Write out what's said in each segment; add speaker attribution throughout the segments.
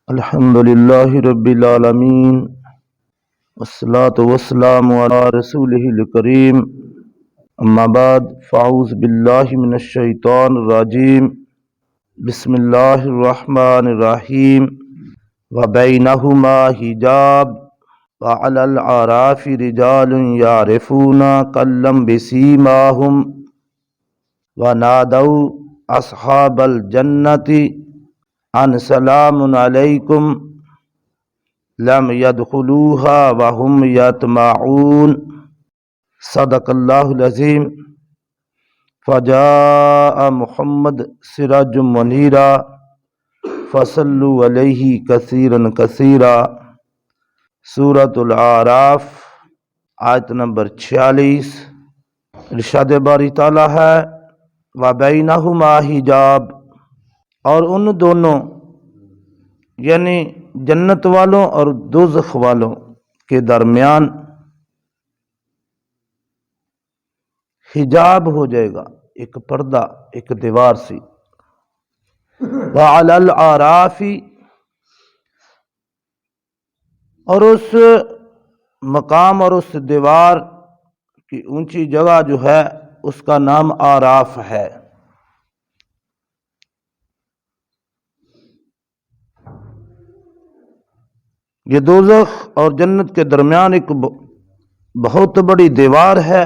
Speaker 1: الحمد للہ رب العالمین والصلاة والسلام علی رسولہ الکریم اما بعد فاعوذ باللہ من الشیطان الرجیم بسم اللہ الرحمن الرحیم وبینہما حجاب وعلی الاعراف رجال یعرفون کلا بسیماہم ونادوا اصحاب الجنة ان سلام علیکم لم يدخلوها وهم يطمعون صدق اللہ العظیم فجاء محمد سراج منیرا فصلوا علیہ کثیرا کثیرا سورۃ الاعراف آیت نمبر 46۔ ارشاد باری تعالیٰ ہے وبینہما حجاب، اور ان دونوں یعنی جنت والوں اور دوزخ والوں کے درمیان حجاب ہو جائے گا، ایک پردہ، ایک دیوار سی۔ وعلی الاعراف، اور اس مقام اور اس دیوار کی اونچی جگہ جو ہے اس کا نام اعراف ہے۔ یہ دوزخ اور جنت کے درمیان ایک بہت بڑی دیوار ہے۔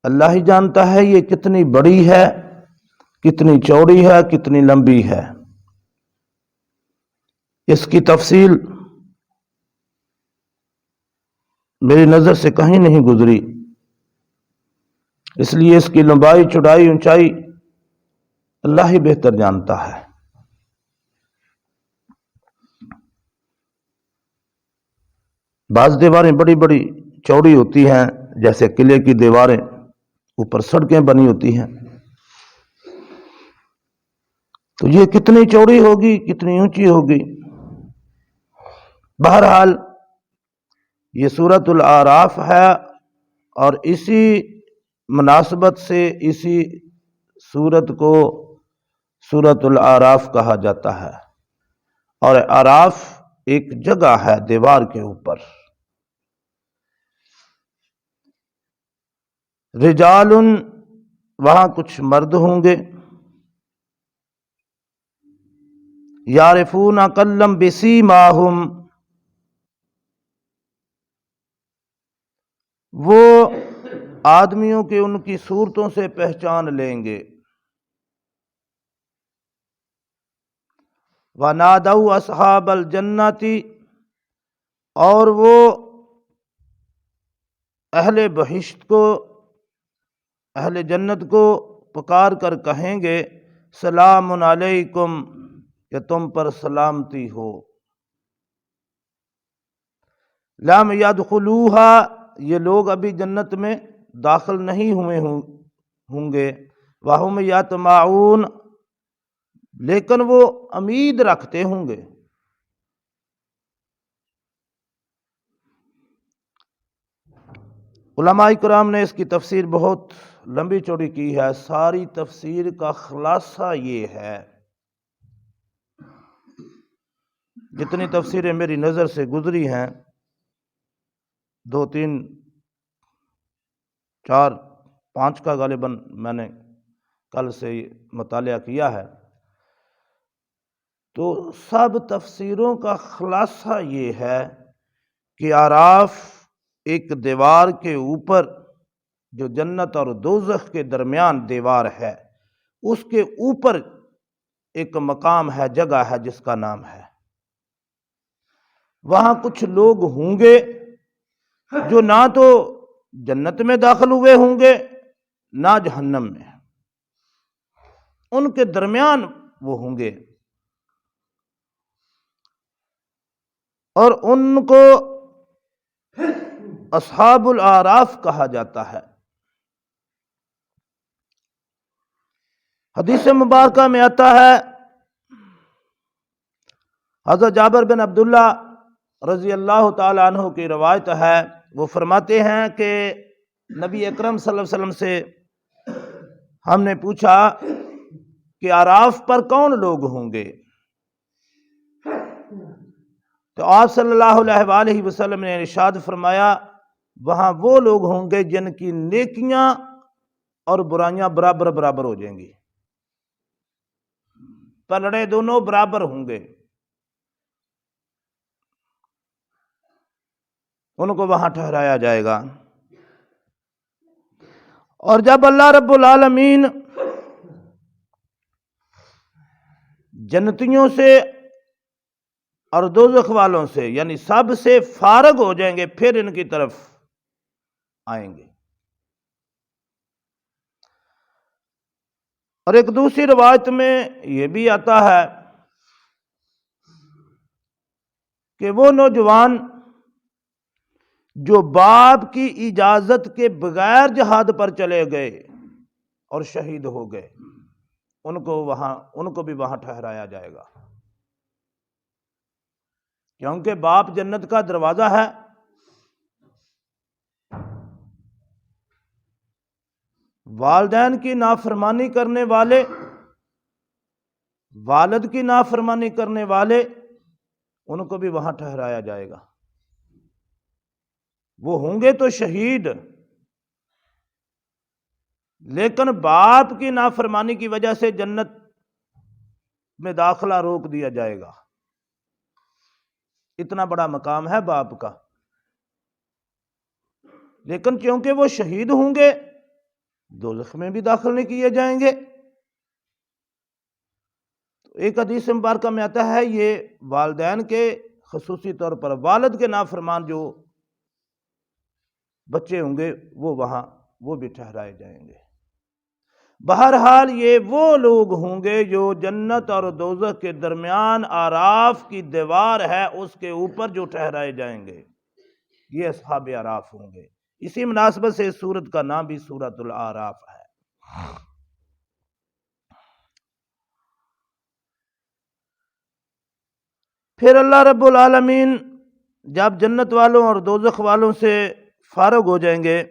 Speaker 1: اللہ ہی جانتا ہے یہ کتنی بڑی ہے، کتنی چوڑی ہے، کتنی لمبی ہے۔ اس کی تفصیل میری نظر سے کہیں نہیں گزری، اس لیے اس کی لمبائی، چوڑائی، اونچائی اللہ ہی بہتر جانتا ہے۔ بعض دیواریں بڑی بڑی چوڑی ہوتی ہیں، جیسے قلعے کی دیواریں، اوپر سڑکیں بنی ہوتی ہیں، تو یہ کتنی چوڑی ہوگی، کتنی اونچی ہوگی۔ بہرحال یہ سورۃ الاعراف ہے، اور اسی مناسبت سے اسی سورت کو سورۃ الاعراف کہا جاتا ہے۔ اور اعراف ایک جگہ ہے دیوار کے اوپر۔ رجال، وہاں کچھ مرد ہوں گے، یعرفون کلا بسیماہم، وہ آدمیوں کے ان کی صورتوں سے پہچان لیں گے۔ وَنَادَوْا أَصْحَابَ الْجَنَّةِ، اور وہ اہل بہشت کو، اہل جنت کو پکار کر کہیں گے سلام علیکم، کہ تم پر سلامتی ہو۔ لم يدخلوها، یہ لوگ ابھی جنت میں داخل نہیں ہوئے ہوں گے۔ وَهُمْ يَطْمَعُونَ، لیکن وہ امید رکھتے ہوں گے۔ علماء کرام نے اس کی تفسیر بہت لمبی چوڑی کی ہے، ساری تفسیر کا خلاصہ یہ ہے، جتنی تفسیریں میری نظر سے گزری ہیں، 2 3 4 5 کا غالباً میں نے کل سے مطالعہ کیا ہے، تو سب تفسیروں کا خلاصہ یہ ہے کہ اعراف ایک دیوار کے اوپر، جو جنت اور دوزخ کے درمیان دیوار ہے، اس کے اوپر ایک مقام ہے، جگہ ہے جس کا نام ہے۔ وہاں کچھ لوگ ہوں گے جو نہ تو جنت میں داخل ہوئے ہوں گے نہ جہنم میں، ان کے درمیان وہ ہوں گے، اور ان کو اصحاب الاعراف کہا جاتا ہے۔ حدیث مبارکہ میں آتا ہے، حضرت جابر بن عبداللہ رضی اللہ تعالی عنہ کی روایت ہے، وہ فرماتے ہیں کہ نبی اکرم صلی اللہ علیہ وسلم سے ہم نے پوچھا کہ اعراف پر کون لوگ ہوں گے؟ تو آپ صلی اللہ علیہ وآلہ وسلم نے ارشاد فرمایا وہاں وہ لوگ ہوں گے جن کی نیکیاں اور برائیاں برابر برابر ہو جائیں گی، پلڑے دونوں برابر ہوں گے، ان کو وہاں ٹھہرایا جائے گا۔ اور جب اللہ رب العالمین جنتیوں سے اور دوزخ والوں سے یعنی سب سے فارغ ہو جائیں گے، پھر ان کی طرف آئیں گے۔ اور ایک دوسری روایت میں یہ بھی آتا ہے کہ وہ نوجوان جو باپ کی اجازت کے بغیر جہاد پر چلے گئے اور شہید ہو گئے، ان کو بھی وہاں ٹھہرایا جائے گا، کیونکہ باپ جنت کا دروازہ ہے۔ والدین کی نافرمانی کرنے والے، والد کی نافرمانی کرنے والے، ان کو بھی وہاں ٹھہرایا جائے گا۔ وہ ہوں گے تو شہید، لیکن باپ کی نافرمانی کی وجہ سے جنت میں داخلہ روک دیا جائے گا۔ اتنا بڑا مقام ہے باپ کا، لیکن کیونکہ وہ شہید ہوں گے دوزخ میں بھی داخل نہیں کیے جائیں گے۔ ایک حدیث مبارکہ میں آتا ہے یہ والدین کے خصوصی طور پر والد کے نافرمان جو بچے ہوں گے وہ بھی ٹھہرائے جائیں گے۔ بہرحال یہ وہ لوگ ہوں گے جو جنت اور دوزخ کے درمیان اعراف کی دیوار ہے اس کے اوپر جو ٹھہرائے جائیں گے، یہ اصحاب اعراف ہوں گے۔ اسی مناسبت سے اس سورت کا نام بھی سورۃ الاعراف ہے۔ پھر اللہ رب العالمین جب جنت والوں اور دوزخ والوں سے فارغ ہو جائیں گے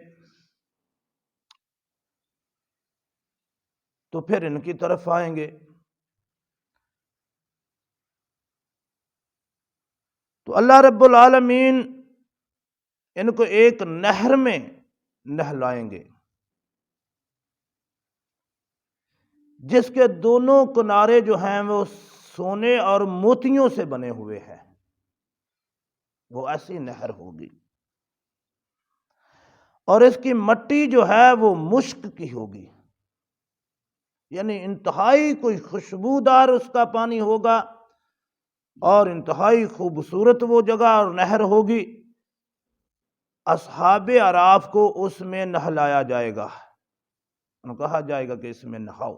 Speaker 1: تو پھر ان کی طرف آئیں گے، تو اللہ رب العالمین ان کو ایک نہر میں نہلائیں گے جس کے دونوں کنارے جو ہیں وہ سونے اور موتیوں سے بنے ہوئے ہیں، وہ ایسی نہر ہوگی، اور اس کی مٹی جو ہے وہ مشک کی ہوگی، یعنی انتہائی کوئی خوشبودار اس کا پانی ہوگا، اور انتہائی خوبصورت وہ جگہ اور نہر ہوگی۔ اصحاب اعراف کو اس میں نہلایا جائے گا، ان کو کہا جائے گا کہ اس میں نہاؤ،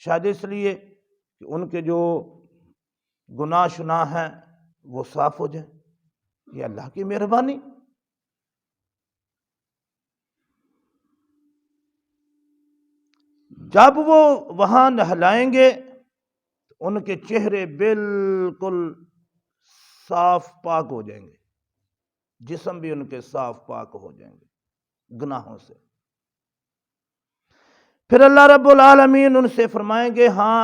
Speaker 1: شاید اس لیے کہ ان کے جو گناہ شناہ ہیں وہ صاف ہو جائیں، یہ اللہ کی مہربانی۔ جب وہ وہاں نہلائیں گے ان کے چہرے بالکل صاف پاک ہو جائیں گے، جسم بھی ان کے صاف پاک ہو جائیں گے گناہوں سے۔ پھر اللہ رب العالمین ان سے فرمائیں گے ہاں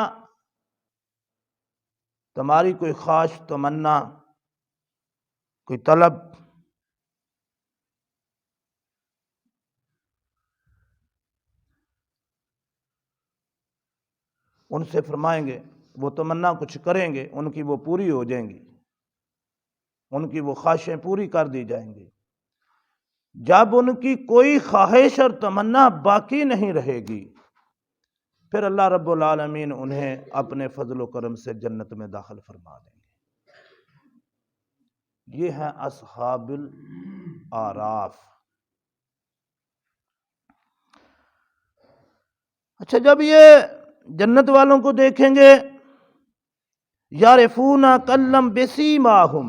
Speaker 1: تمہاری کوئی خواہش تمنا، کوئی طلب، ان سے فرمائیں گے، وہ تمنا کچھ کریں گے، ان کی وہ پوری ہو جائیں گی، ان کی وہ خواہشیں پوری کر دی جائیں گی۔ جب ان کی کوئی خواہش اور تمنا باقی نہیں رہے گی پھر اللہ رب العالمین انہیں اپنے فضل و کرم سے جنت میں داخل فرما دیں گے۔ یہ ہیں اصحاب الاعراف۔ اچھا، جب یہ جنت والوں کو دیکھیں گے یعرفون کلم بسیماہم،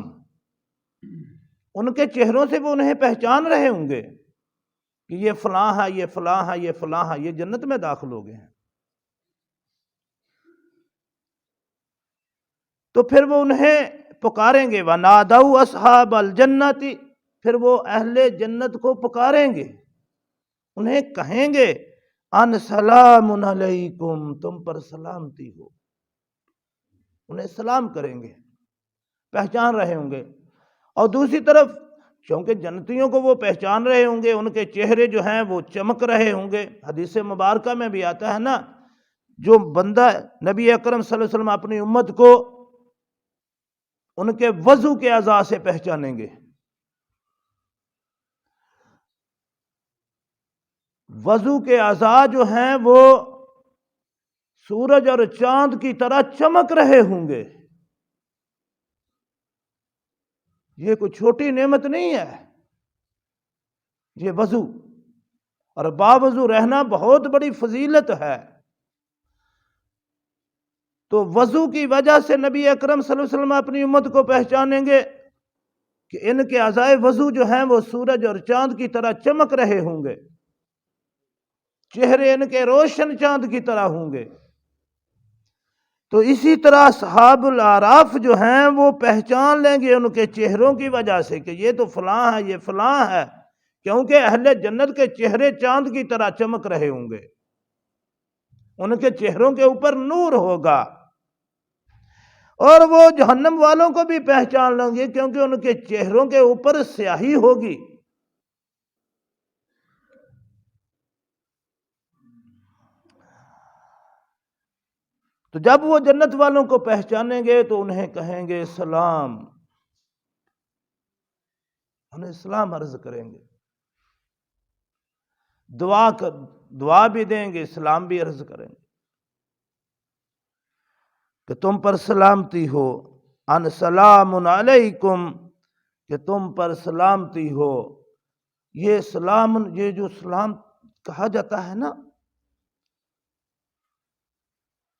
Speaker 1: ان کے چہروں سے وہ انہیں پہچان رہے ہوں گے کہ یہ فلاں ہے، یہ فلاں ہے، یہ فلاں ہے، یہ جنت میں داخل ہو گئے ہیں۔ تو پھر وہ انہیں پکاریں گے، وَنَادَوْا أَصْحَابَ الْجَنَّةِ، پھر وہ اہل جنت کو پکاریں گے، انہیں کہیں گے ان سلام علیکم، تم پر سلامتی ہو، انہیں سلام کریں گے۔ پہچان رہے ہوں گے، اور دوسری طرف چونکہ جنتیوں کو وہ پہچان رہے ہوں گے، ان کے چہرے جو ہیں وہ چمک رہے ہوں گے۔ حدیث مبارکہ میں بھی آتا ہے نا، جو بندہ نبی اکرم صلی اللہ علیہ وسلم اپنی امت کو ان کے وضو کے اعضاء سے پہچانیں گے۔ وضو کے اعضاء جو ہیں وہ سورج اور چاند کی طرح چمک رہے ہوں گے۔ یہ کوئی چھوٹی نعمت نہیں ہے، یہ وضو اور باوضو رہنا بہت بڑی فضیلت ہے۔ تو وضو کی وجہ سے نبی اکرم صلی اللہ علیہ وسلم اپنی امت کو پہچانیں گے کہ ان کے اعضائے وضو جو ہیں وہ سورج اور چاند کی طرح چمک رہے ہوں گے، چہرے ان کے روشن چاند کی طرح ہوں گے۔ تو اسی طرح اصحاب الاعراف جو ہیں وہ پہچان لیں گے ان کے چہروں کی وجہ سے کہ یہ تو فلاں ہے، یہ فلاں ہے، کیونکہ اہل جنت کے چہرے چاند کی طرح چمک رہے ہوں گے، ان کے چہروں کے اوپر نور ہوگا۔ اور وہ جہنم والوں کو بھی پہچان لیں گے کیونکہ ان کے چہروں کے اوپر سیاہی ہوگی۔ تو جب وہ جنت والوں کو پہچانیں گے تو انہیں کہیں گے سلام، انہیں سلام عرض کریں گے، دعا بھی دیں گے، سلام بھی عرض کریں گے کہ تم پر سلامتی ہو، ان سلام علیکم، کہ تم پر سلامتی ہو۔ یہ سلام، یہ جو سلام کہا جاتا ہے نا،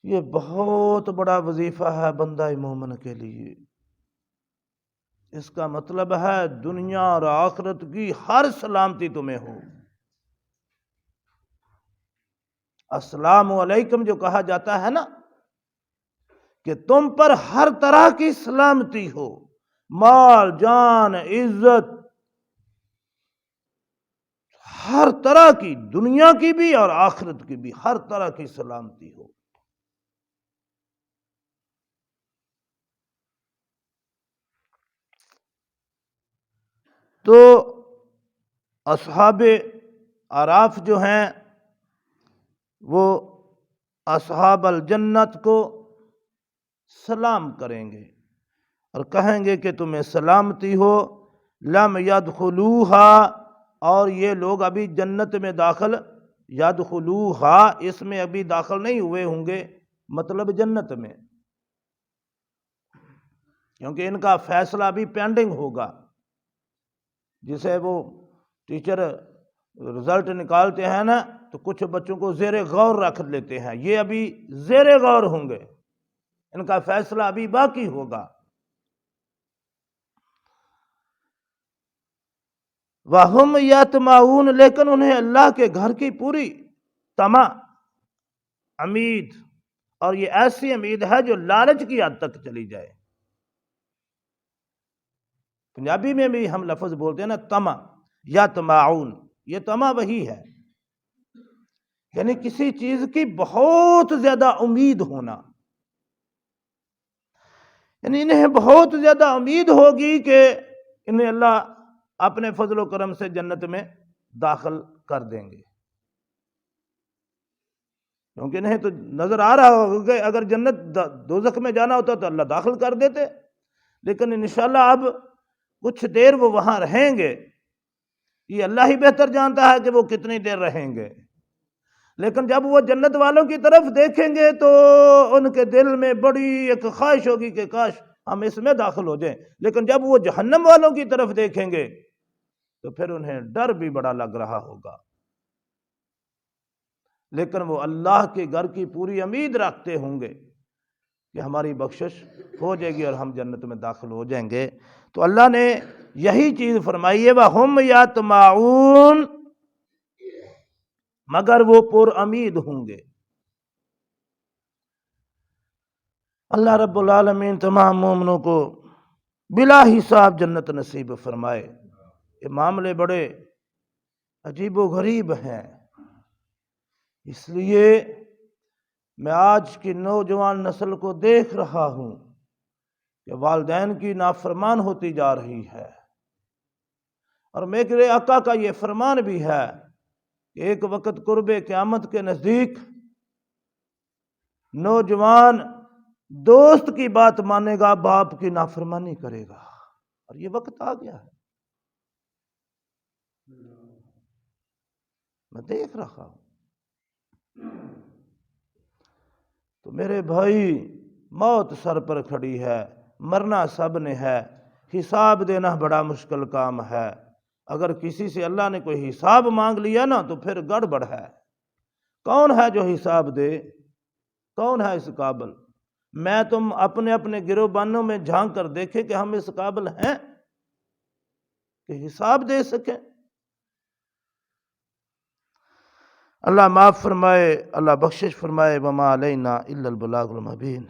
Speaker 1: یہ بہت بڑا وظیفہ ہے بندہ مومن کے لیے۔ اس کا مطلب ہے دنیا اور آخرت کی ہر سلامتی تمہیں ہو۔ السلام علیکم جو کہا جاتا ہے نا، کہ تم پر ہر طرح کی سلامتی ہو، مال، جان، عزت، ہر طرح کی، دنیا کی بھی اور آخرت کی بھی ہر طرح کی سلامتی ہو۔ تو اصحاب اعراف جو ہیں وہ اصحاب الجنت کو سلام کریں گے اور کہیں گے کہ تمہیں سلامتی ہو، لم یدخلوہا، اور یہ لوگ ابھی جنت میں داخل، یدخلوہا اس میں ابھی داخل نہیں ہوئے ہوں گے، مطلب جنت میں، کیونکہ ان کا فیصلہ ابھی پینڈنگ ہوگا۔ جسے وہ ٹیچر رزلٹ نکالتے ہیں نا تو کچھ بچوں کو زیر غور رکھ لیتے ہیں، یہ ابھی زیر غور ہوں گے، ان کا فیصلہ ابھی باقی ہوگا۔ وَهُمْ يَطْمَعُونَ، لیکن انہیں اللہ کے گھر کی پوری طمع، امید، اور یہ ایسی امید ہے جو لالچ کی حد تک چلی جائے۔ پنجابی میں بھی ہم لفظ بولتے ہیں نا طمع، یطمعون، یہ طمع وہی ہے، یعنی کسی چیز کی بہت زیادہ امید ہونا، یعنی انہیں بہت زیادہ امید ہوگی کہ انہیں اللہ اپنے فضل و کرم سے جنت میں داخل کر دیں گے، کیونکہ انہیں تو نظر آ رہا ہوگا کہ اگر جنت دوزخ میں جانا ہوتا تو اللہ داخل کر دیتے، لیکن انشاءاللہ اب کچھ دیر وہ وہاں رہیں گے، یہ اللہ ہی بہتر جانتا ہے کہ وہ کتنی دیر رہیں گے، لیکن جب وہ جنت والوں کی طرف دیکھیں گے تو ان کے دل میں بڑی ایک خواہش ہوگی کہ کاش ہم اس میں داخل ہو جائیں، لیکن جب وہ جہنم والوں کی طرف دیکھیں گے تو پھر انہیں ڈر بھی بڑا لگ رہا ہوگا، لیکن وہ اللہ کے گھر کی پوری امید رکھتے ہوں گے کہ ہماری بخشش ہو جائے گی اور ہم جنت میں داخل ہو جائیں گے۔ تو اللہ نے یہی چیز فرمائی ہے، وَهُمْ يَطْمَعُونَ، مگر وہ پر امید ہوں گے۔ اللہ رب العالمین تمام مومنوں کو بلا حساب جنت نصیب فرمائے۔ یہ معاملے بڑے عجیب و غریب ہیں، اس لیے میں آج کی نوجوان نسل کو دیکھ رہا ہوں کہ والدین کی نافرمان ہوتی جا رہی ہے، اور میرے آقا کا یہ فرمان بھی ہے کہ ایک وقت قرب قیامت کے نزدیک نوجوان دوست کی بات مانے گا، باپ کی نافرمانی کرے گا، اور یہ وقت آ گیا ہے، میں دیکھ رہا ہوں۔ تو میرے بھائی، موت سر پر کھڑی ہے، مرنا سب نے ہے، حساب دینا بڑا مشکل کام ہے۔ اگر کسی سے اللہ نے کوئی حساب مانگ لیا نا تو پھر گڑبڑ ہے۔ کون ہے جو حساب دے؟ کون ہے اس قابل؟ میں تم اپنے اپنے گروبانوں میں جھانک کر دیکھیں کہ ہم اس قابل ہیں کہ حساب دے سکیں۔ اللہ معاف فرمائے، اللہ بخشش فرمائے۔ وما علینا الا البلاغ المبین۔